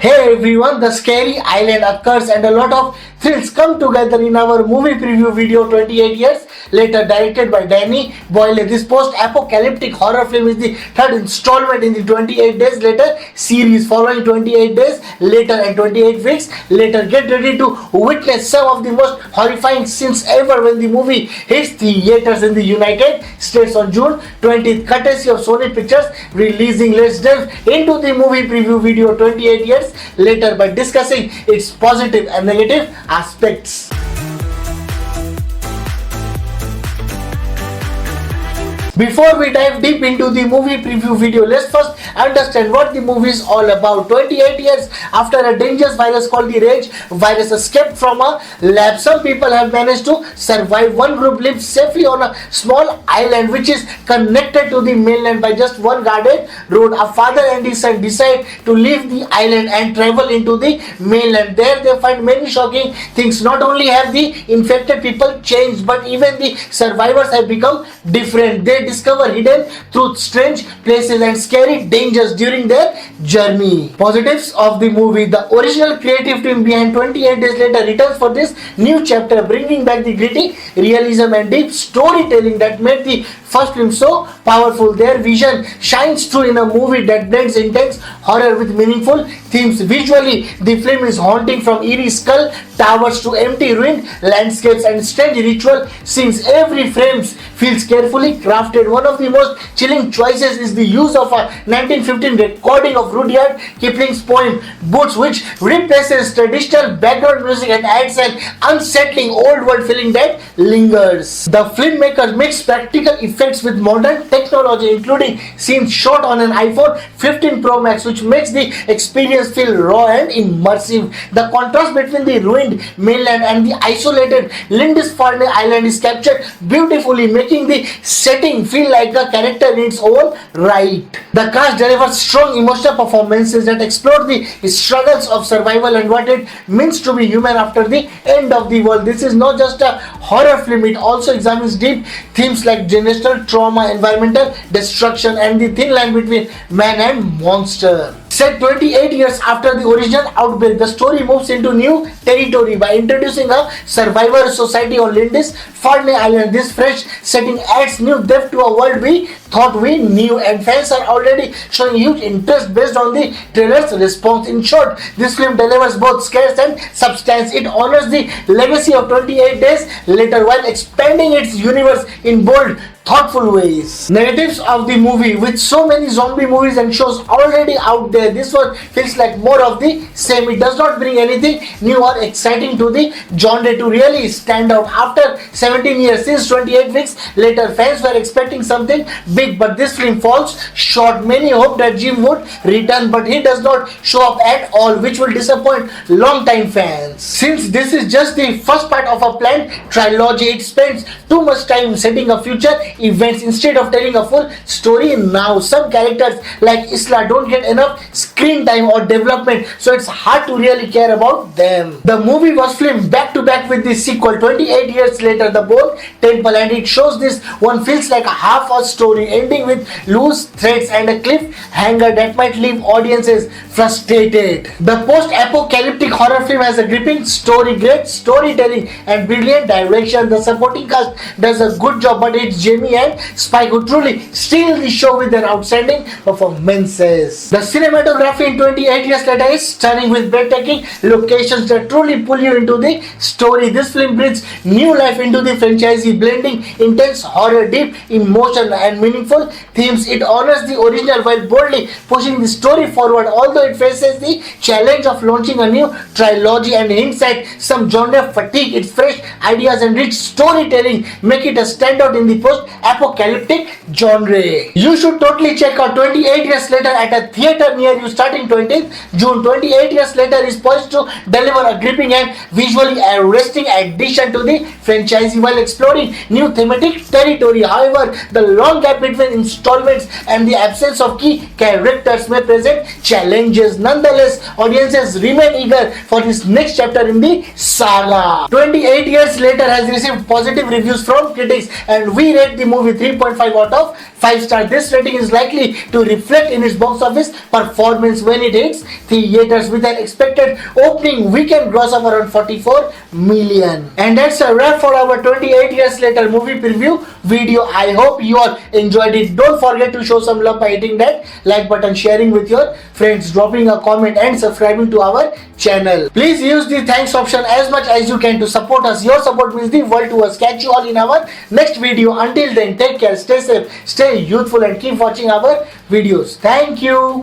Hey everyone, the scary island occurs and a lot of thrills come together in our movie preview video 28 years later, directed by Danny Boyle. This post-apocalyptic horror film is the third installment in the 28 Days Later series, following 28 Days Later and 28 Weeks Later. Get ready to witness some of the most horrifying scenes ever when the movie hits theaters in the United States on June 20th, courtesy of Sony Pictures releasing. Let's delve into the movie preview video 28 years later by discussing its positive and negative aspects. Before we dive deep into the movie preview video, let's first understand what the movie is all about. 28 years after a dangerous virus called the Rage virus escaped from a lab, some people have managed to survive. One group lives safely on a small island which is connected to the mainland by just one guarded road. A father and his son decide to leave the island and travel into the mainland. There they find many shocking things. Not only have the infected people changed, but even the survivors have become different. They discover hidden truths, strange places and scary dangers during their journey. Positives of the movie: the original creative team behind 28 Days Later returns for this new chapter, bringing back the gritty realism and deep storytelling that made the first film so powerful. Their vision shines through in a movie that blends intense horror with meaningful themes. Visually, the film is haunting, from eerie skull towers to empty ruined landscapes and strange ritual scenes. Every frame feels carefully crafted. One of the most chilling choices is the use of a 1915 recording of Rudyard Kipling's poem Boots, which replaces traditional background music and adds an unsettling old world feeling that lingers. The filmmakers mix practical effects with modern technology, including scenes shot on an iPhone 15 Pro Max, which makes the experience feel raw and immersive. The contrast between the ruined mainland and the isolated Lindisfarne Island is captured beautifully, making the setting feel like a character in its own right. The cast delivers strong emotional performances that explore the struggles of survival and what it means to be human after the end of the world. This is not just a horror film, it also examines deep themes like generational trauma, environmental destruction, and the thin line between man and monster. Set 28 years after the original outbreak, the story moves into new territory by introducing a survivor society on Lindisfarne Island. This fresh setting adds new depth to a world we thought we knew, and fans are already showing huge interest based on the trailer's response. In short, this film delivers both scares and substance. It honors the legacy of 28 Days Later while expanding its universe in bold, thoughtful ways. Negatives of the movie: with so many zombie movies and shows already out there, this one feels like more of the same. It does not bring anything new or exciting to the genre to really stand out. After 17 years since 28 Weeks Later, fans were expecting something big, but this film falls short. Many hoped that Jim would return, but he does not show up at all, which will disappoint long-time fans. Since this is just the first part of a planned trilogy, it spends too much time setting a future events instead of telling a full story now. Some characters like Isla don't get enough screen time or development, so it's hard to really care about them. The movie was filmed back to back with the sequel 28 years later, The Bone Temple, and it shows this one feels like a half a story, ending with loose threads and a cliffhanger that might leave audiences frustrated. The post-apocalyptic horror film has a gripping story, great storytelling and brilliant direction. The supporting cast does a good job, but it's Jamie and Spike who truly steal the show with their outstanding performances. The cinematography in 28 Years Later is stunning, with breathtaking locations that truly pull you into the story. This film breathes new life into the franchise, blending intense horror, deep emotion and meaningful themes. It honors the original while boldly pushing the story forward, although it faces the challenge of launching a new trilogy and hints at some genre fatigue. Its fresh ideas and rich storytelling make it a standout in the post-apocalyptic genre. You should totally check out 28 Years Later at a theater near you starting 20th June. 28 Years Later is poised to deliver a gripping and visually arresting addition to the franchise while exploring new thematic territory. However, the long gap between installments and the absence of key characters may present challenges. Nonetheless, audiences remain eager for this next chapter in the saga. 28 Years Later has received positive reviews from critics, and we rate the movie 3.5 out of 5 stars. This rating is likely to reflect in its box office performance when it hits theaters with an expected opening weekend gross of around 44 million. And that's a wrap for our 28 years later movie preview video. I hope you all enjoyed it. Don't forget to show some love by hitting that like button, sharing with your friends, dropping a comment and subscribing to our channel. Please use the thanks option as much as you can to support us. Your support means the world to us. Catch you all in our next video. Until then, take care, stay safe, stay youthful and keep watching our videos. Thank you.